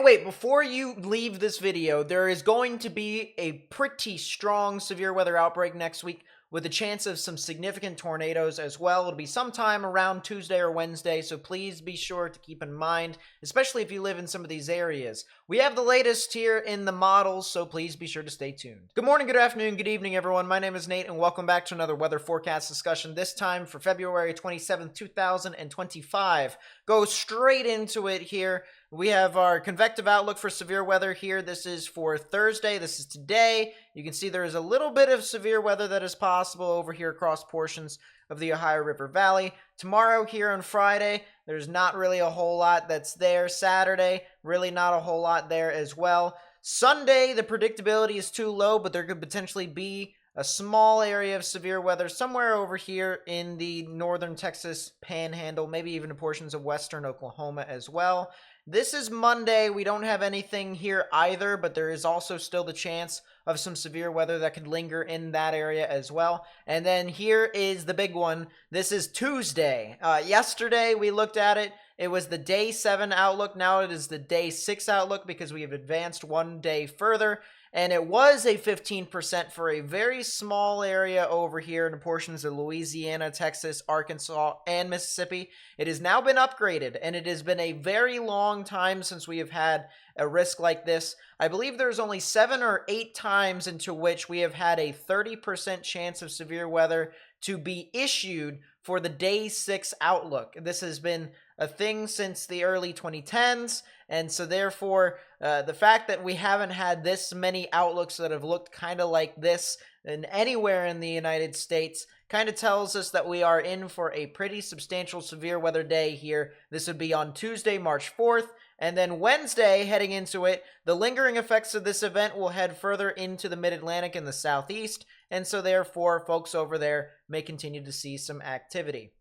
wait, before you leave this video, there is going to be a pretty strong severe weather outbreak next week with a chance of some significant tornadoes as well. It'll be sometime around Tuesday or Wednesday, so please be sure to keep in mind, especially if you live in some of these areas. We have the latest here in the models, so please be sure to stay tuned. Good morning, good afternoon, good evening, everyone. My name is Nate, and welcome back to another weather forecast discussion, this time for February 27th, 2025. Go straight into it here. We have our convective outlook for severe weather here. This is for Thursday. This is today. You can see there is a little bit of severe weather that is possible over here across portions of the Ohio River Valley. Tomorrow here on Friday, there's not really a whole lot that's there. Saturday, really not a whole lot there as well. Sunday, the predictability is too low, but there could potentially be a small area of severe weather somewhere over here in the northern Texas panhandle, maybe even portions of western Oklahoma as well. This is Monday. We don't have anything here either, but there is also still the chance of some severe weather that could linger in that area as well. And then here is the big one. This is Tuesday. Yesterday we looked at it. It was the day 7 outlook. Now it is the day 6 outlook because we have advanced one day further. And it was a 15% for a very small area over here in portions of Louisiana, Texas, Arkansas, and Mississippi. It has now been upgraded, and it has been a very long time since we have had a risk like this. I believe there's only 7 or 8 times into which we have had a 30% chance of severe weather to be issued for the day 6 outlook. This has been a thing since the early 2010s, and so therefore the fact that we haven't had this many outlooks that have looked kind of like this in anywhere in the United States kind of tells us that we are in for a pretty substantial severe weather day here. This would be on Tuesday, March 4th, and then Wednesday, heading into it, the lingering effects of this event will head further into the mid-Atlantic and the southeast, and so therefore folks over there may continue to see some activity.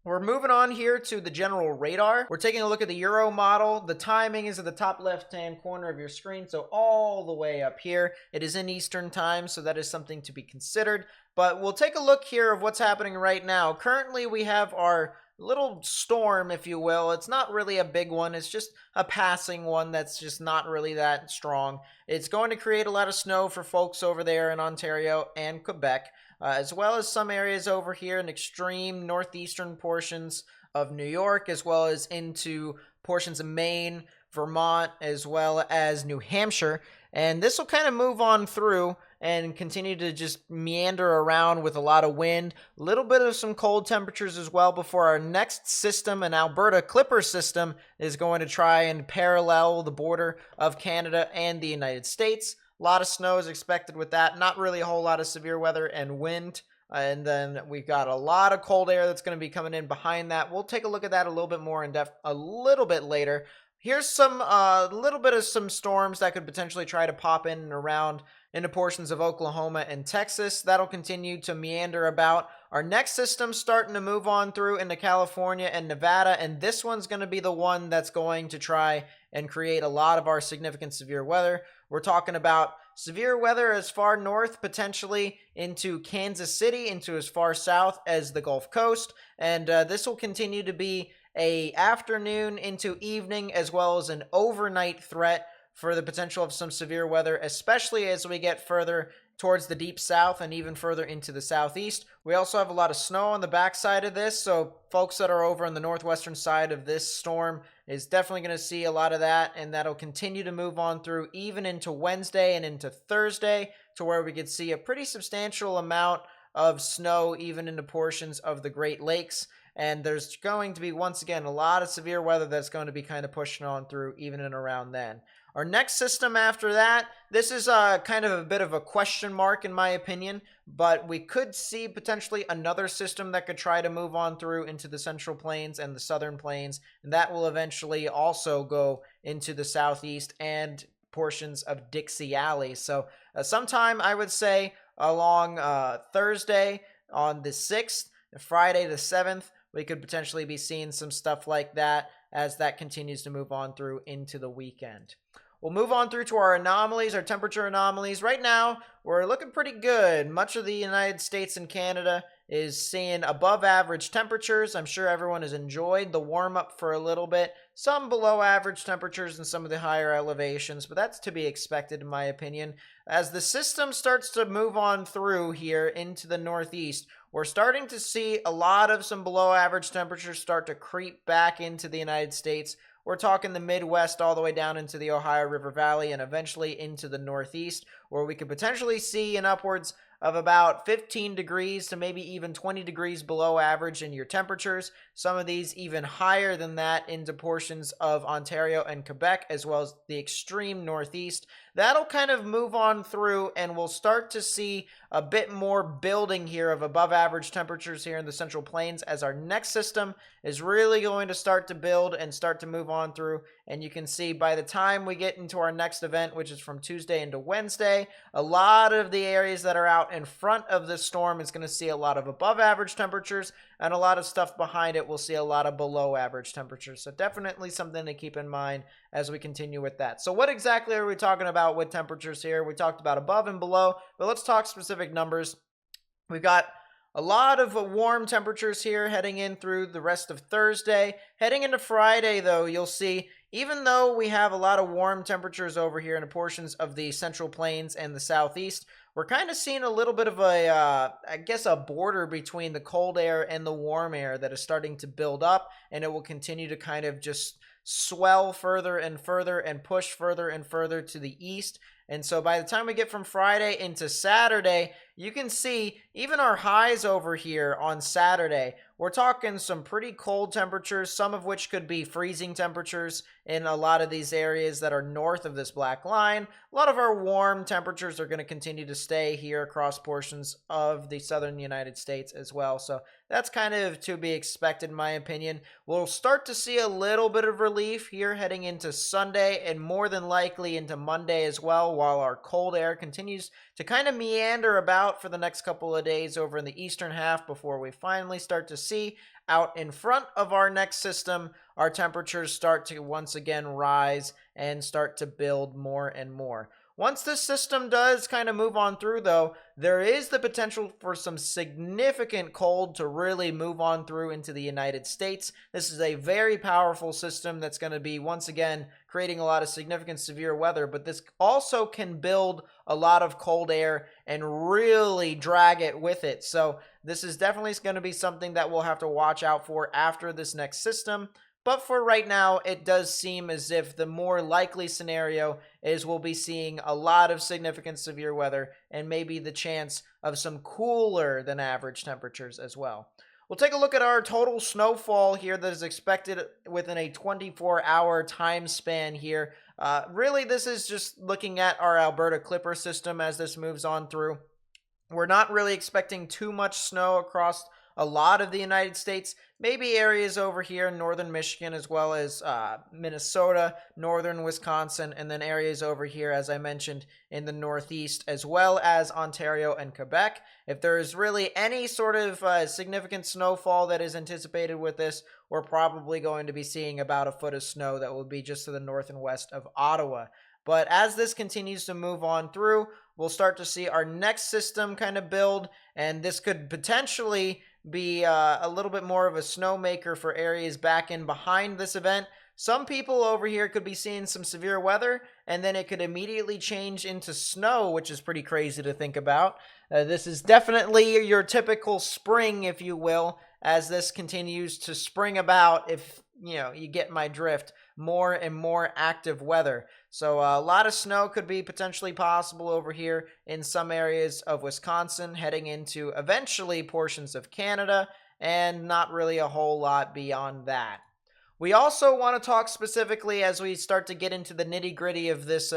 We're moving on here to the general radar. We're taking a look at the Euro model. The timing is at the top left-hand corner of your screen, so all the way up here. It is in Eastern time, so that is something to be considered. But we'll take a look here of what's happening right now. Currently, we have our little storm, if you will. It's not really a big one. It's just a passing one that's just not really that strong. It's going to create a lot of snow for folks over there in Ontario and Quebec, as well as some areas over here in extreme northeastern portions of New York, as well as into portions of Maine, Vermont, as well as New Hampshire. And this will kind of move on through and continue to just meander around with a lot of wind, a little bit of some cold temperatures as well before our next system, an Alberta Clipper system, is going to try and parallel the border of Canada and the United States. A lot of snow is expected with that. Not really a whole lot of severe weather and wind. And then we've got a lot of cold air that's going to be coming in behind that. We'll take a look at that a little bit more in depth a little bit later. Here's some little bit of some storms that could potentially try to pop in and around into portions of Oklahoma and Texas. That'll continue to meander about. Our next system's starting to move on through into California and Nevada, and this one's going to be the one that's going to try and create a lot of our significant severe weather. We're talking about severe weather as far north, potentially into Kansas City, into as far south as the Gulf Coast, and this will continue to be a afternoon into evening as well as an overnight threat for the potential of some severe weather, especially as we get further towards the deep south and even further into the southeast. We also have a lot of snow on the backside of this, so folks that are over on the northwestern side of this storm is definitely going to see a lot of that, and that'll continue to move on through even into Wednesday and into Thursday, to where we could see a pretty substantial amount of snow even into portions of the Great Lakes. And there's going to be, once again, a lot of severe weather that's going to be kind of pushing on through even and around then. Our next system after that, this is kind of a bit of a question mark in my opinion, but we could see potentially another system that could try to move on through into the Central Plains and the Southern Plains, and that will eventually also go into the Southeast and portions of Dixie Alley. So sometime I would say along Thursday on the 6th, Friday the 7th, we could potentially be seeing some stuff like that as that continues to move on through into the weekend. We'll move on through to our anomalies, our temperature anomalies. Right now, we're looking pretty good. Much of the United States and Canada is seeing above average temperatures. I'm sure everyone has enjoyed the warm up for a little bit. Some below average temperatures in some of the higher elevations, but that's to be expected in my opinion. As the system starts to move on through here into the northeast, we're starting to see a lot of some below average temperatures start to creep back into the United States. We're talking the Midwest all the way down into the Ohio River Valley and eventually into the Northeast, where we could potentially see an upwards of about 15 degrees to maybe even 20 degrees below average in your temperatures. Some of these even higher than that into portions of Ontario and Quebec, as well as the extreme Northeast. That'll kind of move on through, and we'll start to see a bit more building here of above average temperatures here in the Central Plains as our next system is really going to start to build and start to move on through. And you can see by the time we get into our next event, which is from Tuesday into Wednesday, a lot of the areas that are out in front of the storm is going to see a lot of above average temperatures, and a lot of stuff behind it will see a lot of below average temperatures. So definitely something to keep in mind as we continue with that. So what exactly are we talking about with temperatures here? We talked about above and below, but let's talk specific numbers. We've got a lot of warm temperatures here heading in through the rest of Thursday. Heading into Friday, though, you'll see, even though we have a lot of warm temperatures over here in portions of the Central Plains and the Southeast, we're kind of seeing a little bit of a border between the cold air and the warm air that is starting to build up, and it will continue to kind of just swell further and further and push further and further to the east. And so by the time we get from Friday into Saturday, you can see even our highs over here on Saturday, we're talking some pretty cold temperatures, some of which could be freezing temperatures in a lot of these areas that are north of this black line. A lot of our warm temperatures are going to continue to stay here across portions of the southern United States as well. So that's kind of to be expected, in my opinion. We'll start to see a little bit of relief here heading into Sunday and more than likely into Monday as well, while our cold air continues to kind of meander about for the next couple of days over in the eastern half before we finally start to see out in front of our next system, our temperatures start to once again rise and start to build more and more. Once this system does kind of move on through, though, there is the potential for some significant cold to really move on through into the United States. This is a very powerful system that's going to be, once again, creating a lot of significant severe weather, but this also can build a lot of cold air and really drag it with it. So this is definitely going to be something that we'll have to watch out for after this next system. But for right now, it does seem as if the more likely scenario is we'll be seeing a lot of significant severe weather and maybe the chance of some cooler than average temperatures as well. We'll take a look at our total snowfall here that is expected within a 24-hour time span here. Really, this is just looking at our Alberta Clipper system as this moves on through. We're not really expecting too much snow across a lot of the United States, maybe areas over here in northern Michigan as well as Minnesota, northern Wisconsin, and then areas over here, as I mentioned, in the northeast, as well as Ontario and Quebec. If there is really any sort of significant snowfall that is anticipated with this, we're probably going to be seeing about a foot of snow that will be just to the north and west of Ottawa. But as this continues to move on through, we'll start to see our next system kind of build, and this could potentially be a little bit more of a snowmaker for areas back in behind this event. Some people over here could be seeing some severe weather, and then it could immediately change into snow, which is pretty crazy to think about. This is definitely your typical spring, if you will, as this continues to spring about, if you get my drift, more and more active weather. So a lot of snow could be potentially possible over here in some areas of Wisconsin, heading into eventually portions of Canada, and not really a whole lot beyond that. We also want to talk specifically, as we start to get into the nitty-gritty of this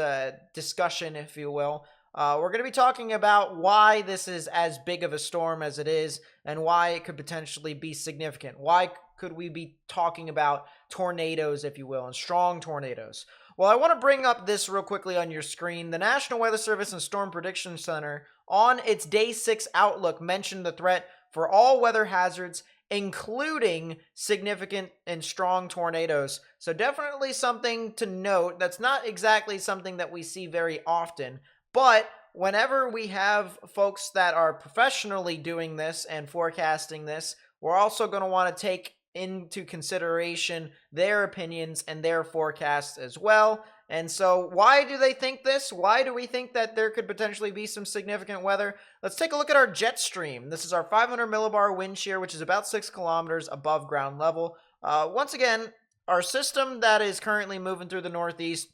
discussion, if you will, we're going to be talking about why this is as big of a storm as it is and why it could potentially be significant. Why could we be talking about tornadoes, if you will, and strong tornadoes? Well, I want to bring up this real quickly on your screen. The National Weather Service and Storm Prediction Center, on its Day 6 outlook, mentioned the threat for all weather hazards including significant and strong tornadoes. So definitely something to note. That's not exactly something that we see very often, but whenever we have folks that are professionally doing this and forecasting this, we're also going to want to take into consideration their opinions and their forecasts as well. And so, why do they think this? Why do we think that there could potentially be some significant weather? Let's take a look at our jet stream. This is our 500 millibar wind shear, which is about 6 kilometers above ground level. Once again, our system that is currently moving through the Northeast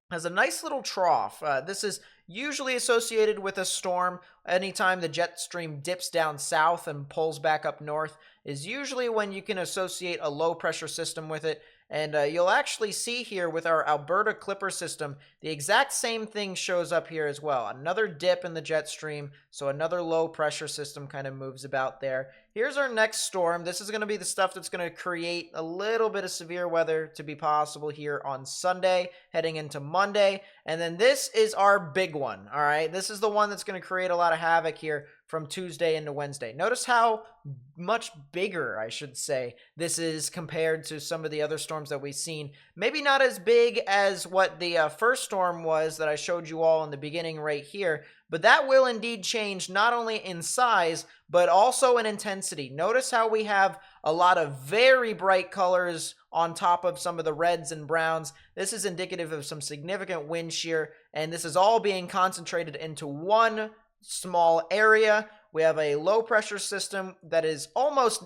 has a nice little trough. This is usually associated with a storm. Anytime the jet stream dips down south and pulls back up north is usually when you can associate a low pressure system with it. And you'll actually see here with our Alberta Clipper system, the exact same thing shows up here as well. Another dip in the jet stream, so another low pressure system kind of moves about there. Here's our next storm. This is going to be the stuff that's going to create a little bit of severe weather to be possible here on Sunday, heading into Monday. And then this is our big one, all right? This is the one that's going to create a lot of havoc here from Tuesday into Wednesday. Notice how much bigger, I should say, this is compared to some of the other storms that we've seen. Maybe not as big as what the first storm was that I showed you all in the beginning right here, but that will indeed change not only in size, but also in intensity. Notice how we have a lot of very bright colors on top of some of the reds and browns. This is indicative of some significant wind shear, and this is all being concentrated into one small area. We have a low pressure system that is almost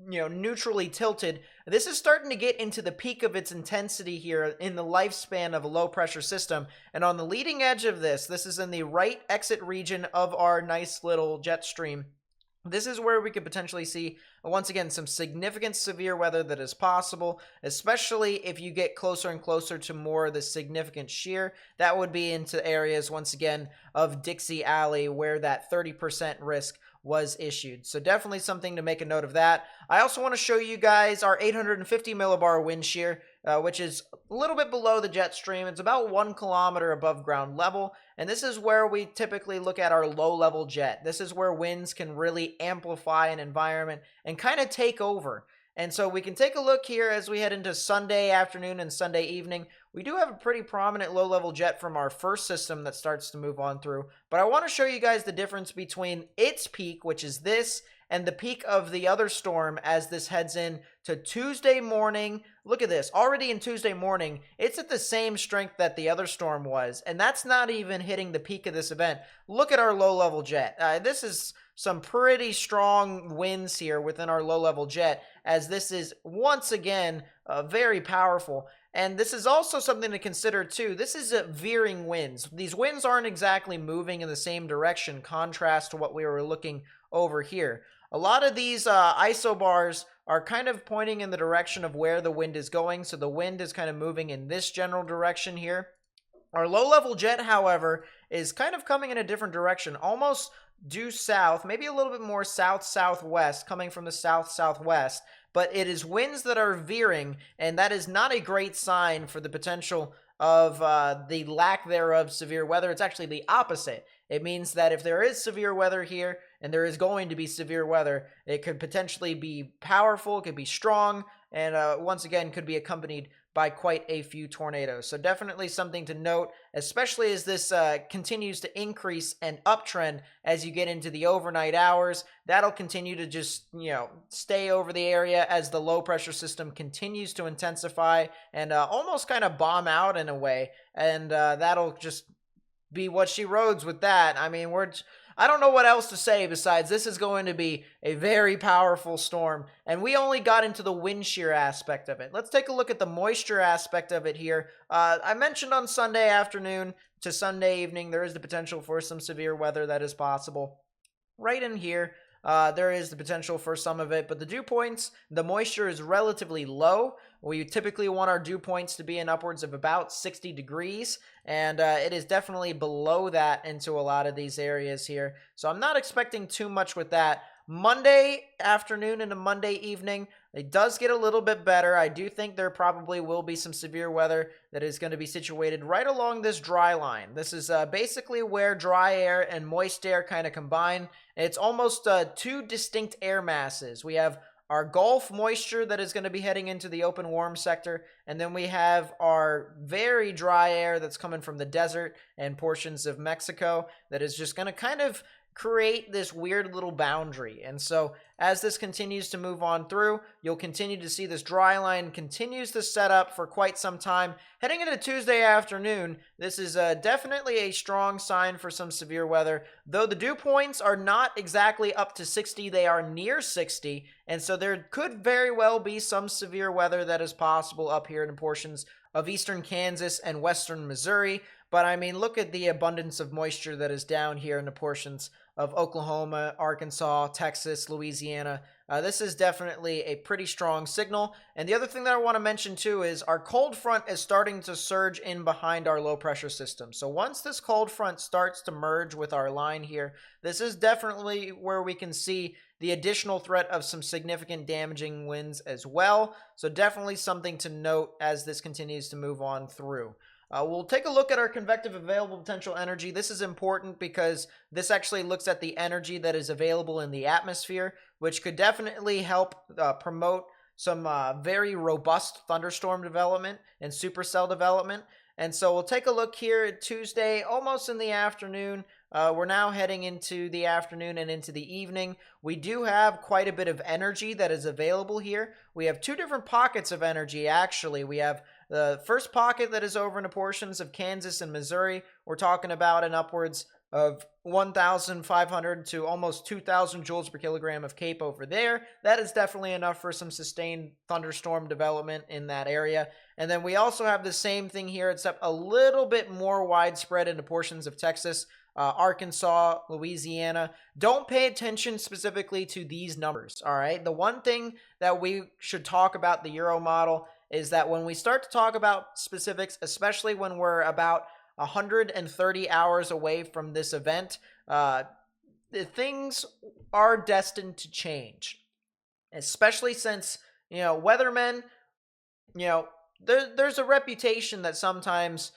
neutrally tilted. This is starting to get into the peak of its intensity here in the lifespan of a low pressure system. And on the leading edge of this is in the right exit region of our nice little jet stream. This is where we could potentially see, once again, some significant severe weather that is possible, especially if you get closer and closer to more of the significant shear. That would be into areas, once again, of Dixie Alley, where that 30% risk was issued. So definitely something to make a note of that. I also want to show you guys our 850 millibar wind shear, which is a little bit below the jet stream. It's about 1 kilometer above ground level. And this is where we typically look at our low level jet. This is where winds can really amplify an environment and kind of take over. And so we can take a look here as we head into Sunday afternoon and Sunday evening. We do have a pretty prominent low-level jet from our first system that starts to move on through. But I want to show you guys the difference between its peak, which is this, and the peak of the other storm as this heads in to Tuesday morning. Look at this. Already in Tuesday morning, it's at the same strength that the other storm was. And that's not even hitting the peak of this event. Look at our low-level jet. This is some pretty strong winds here within our low-level jet, as this is once again very powerful. And this is also something to consider too. This is veering winds. These winds aren't exactly moving in the same direction, contrast to what we were looking over here. A lot of these isobars are kind of pointing in the direction of where the wind is going, so the wind is kind of moving in this general direction here. Our low-level jet, however, is kind of coming in a different direction, almost due south, maybe a little bit more south-southwest, coming from the south-southwest, but it is winds that are veering, and that is not a great sign for the potential of the lack thereof severe weather. It's actually the opposite. It means that if there is severe weather here, and there is going to be severe weather, it could potentially be powerful, it could be strong, and once again, could be accompanied by quite a few tornadoes. So definitely something to note, especially as this continues to increase and uptrend as you get into the overnight hours. That'll continue to just, stay over the area as the low pressure system continues to intensify and almost kind of bomb out in a way. And that'll just be what she roads with that. I mean, I don't know what else to say besides this is going to be a very powerful storm, and we only got into the wind shear aspect of it. Let's take a look at the moisture aspect of it here. I mentioned on Sunday afternoon to Sunday evening there is the potential for some severe weather that is possible. Right in here, there is the potential for some of it, but the dew points, the moisture is relatively low. We typically want our dew points to be in upwards of about 60 degrees, and it is definitely below that into a lot of these areas here. So I'm not expecting too much with that. Monday afternoon into Monday evening, it does get a little bit better. I do think there probably will be some severe weather that is going to be situated right along this dry line. This is basically where dry air and moist air kind of combine. It's almost two distinct air masses. We have our Gulf moisture that is going to be heading into the open warm sector, and then we have our very dry air that's coming from the desert and portions of Mexico that is just going to kind of create this weird little boundary. And so as this continues to move on through, you'll continue to see this dry line continues to set up for quite some time. Heading into Tuesday afternoon, this is definitely a strong sign for some severe weather, though the dew points are not exactly up to 60, they are near 60, and so there could very well be some severe weather that is possible up here in portions of eastern Kansas and western Missouri. But I mean, look at the abundance of moisture that is down here in the portions of Oklahoma, Arkansas, Texas, Louisiana. This is definitely a pretty strong signal. And the other thing that I want to mention too is our cold front is starting to surge in behind our low pressure system. So once this cold front starts to merge with our line here, this is definitely where we can see the additional threat of some significant damaging winds as well. So definitely something to note as this continues to move on through. We'll take a look at our convective available potential energy. This is important because this actually looks at the energy that is available in the atmosphere, which could definitely help promote some very robust thunderstorm development and supercell development. And so we'll take a look here at Tuesday, almost in the afternoon. We're now heading into the afternoon and into the evening. We do have quite a bit of energy that is available here. We have two different pockets of energy, actually. We have the first pocket that is over in the portions of Kansas and Missouri. We're talking about an upwards of 1,500 to almost 2,000 joules per kilogram of CAPE over there. That is definitely enough for some sustained thunderstorm development in that area. And then we also have the same thing here, except a little bit more widespread into portions of Texas, Arkansas, Louisiana. Don't pay attention specifically to these numbers, all right? The one thing that we should talk about the Euro model is that when we start to talk about specifics, especially when we're about 130 hours away from this event, things are destined to change, especially since, weathermen, there's a reputation that sometimes,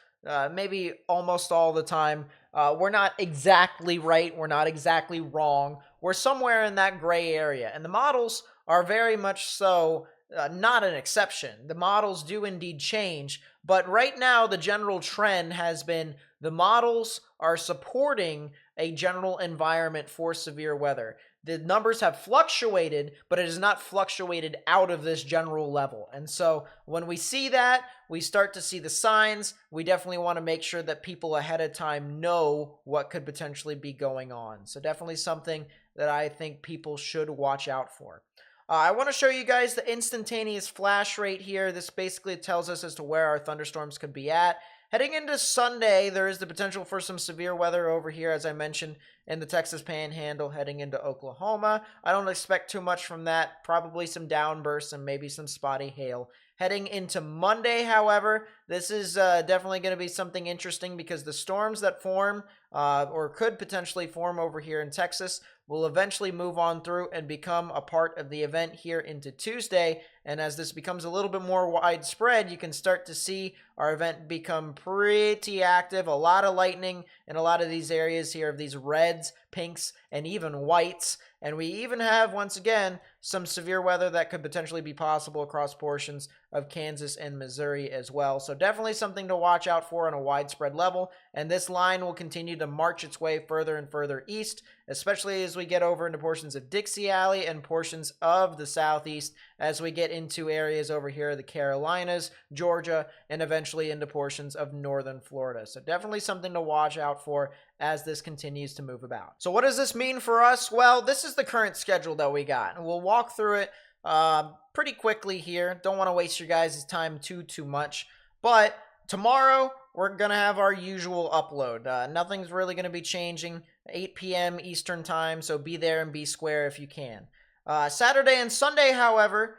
maybe almost all the time, we're not exactly right, we're not exactly wrong, we're somewhere in that gray area, and the models are very much so not an exception. The models do indeed change, but right now the general trend has been the models are supporting a general environment for severe weather. The numbers have fluctuated, but it has not fluctuated out of this general level. And so when we see that, we start to see the signs. We definitely want to make sure that people ahead of time know what could potentially be going on. So definitely something that I think people should watch out for. I want to show you guys the instantaneous flash rate here. This basically tells us as to where our thunderstorms could be at. Heading into Sunday, there is the potential for some severe weather over here, as I mentioned, in the Texas Panhandle heading into Oklahoma. I don't expect too much from that. Probably some downbursts and maybe some spotty hail. Heading into Monday, however, this is definitely going to be something interesting because the storms that form or could potentially form over here in Texas will eventually move on through and become a part of the event here into Tuesday. And as this becomes a little bit more widespread, you can start to see our event become pretty active. A lot of lightning in a lot of these areas here of these reds, pinks, and even whites. And we even have, once again, some severe weather that could potentially be possible across portions of Kansas and Missouri as well. So definitely something to watch out for on a widespread level. And this line will continue to march its way further and further east, especially as we get over into portions of Dixie Alley and portions of the southeast as we get into areas over here, the Carolinas, Georgia, and eventually into portions of northern Florida. So definitely something to watch out for as this continues to move about. So what does this mean for us? Well, this is the current schedule that we got, and we'll walk through it pretty quickly here. Don't want to waste your guys' time too much, but tomorrow we're going to have our usual upload. Nothing's really going to be changing. 8 p.m. Eastern time, so be there and be square if you can. Saturday and Sunday, however,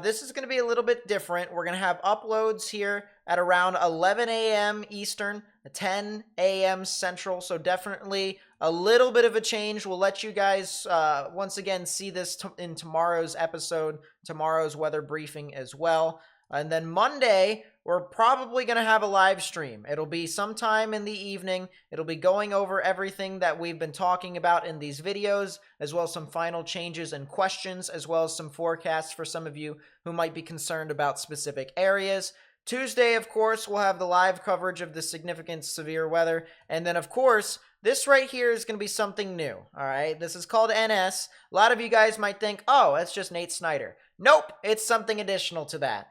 this is going to be a little bit different. We're going to have uploads here at around 11 a.m. Eastern, 10 a.m. Central, so definitely a little bit of a change. We'll let you guys once again see this in tomorrow's episode, tomorrow's weather briefing as well. And then Monday, we're probably going to have a live stream. It'll be sometime in the evening. It'll be going over everything that we've been talking about in these videos, as well as some final changes and questions, as well as some forecasts for some of you who might be concerned about specific areas. Tuesday, of course, we'll have the live coverage of the significant severe weather. And then, of course, this right here is going to be something new, all right? This is called NS. A lot of you guys might think, oh, that's just Nate Snyder. Nope, it's something additional to that.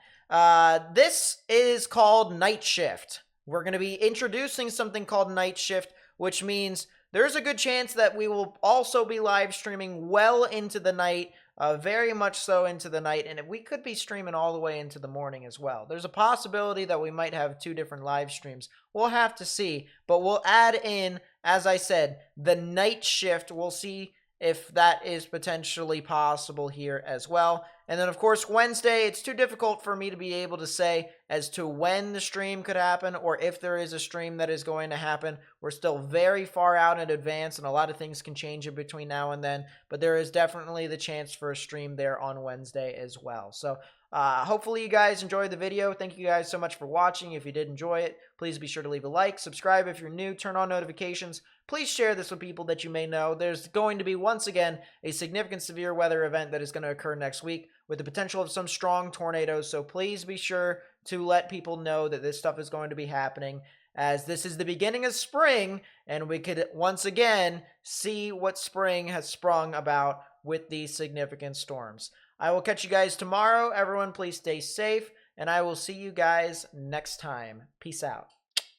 This is called Night Shift. We're going to be introducing something called Night Shift, which means there's a good chance that we will also be live streaming well into the night, very much so into the night, and we could be streaming all the way into the morning as well. There's a possibility that we might have 2 different live streams. We'll have to see, but we'll add in, as I said, the Night Shift. We'll see if that is potentially possible here as well. And then, of course, Wednesday, it's too difficult for me to be able to say as to when the stream could happen or if there is a stream that is going to happen. We're still very far out in advance, and a lot of things can change in between now and then, but there is definitely the chance for a stream there on Wednesday as well. So hopefully you guys enjoyed the video. Thank you guys so much for watching. If you did enjoy it, please be sure to leave a like, subscribe if you're new, turn on notifications. Please share this with people that you may know. There's going to be, once again, a significant severe weather event that is going to occur next week with the potential of some strong tornadoes. So please be sure to let people know that this stuff is going to be happening, as this is the beginning of spring, and we could once again see what spring has sprung about with these significant storms. I will catch you guys tomorrow. Everyone, please stay safe, and I will see you guys next time. Peace out.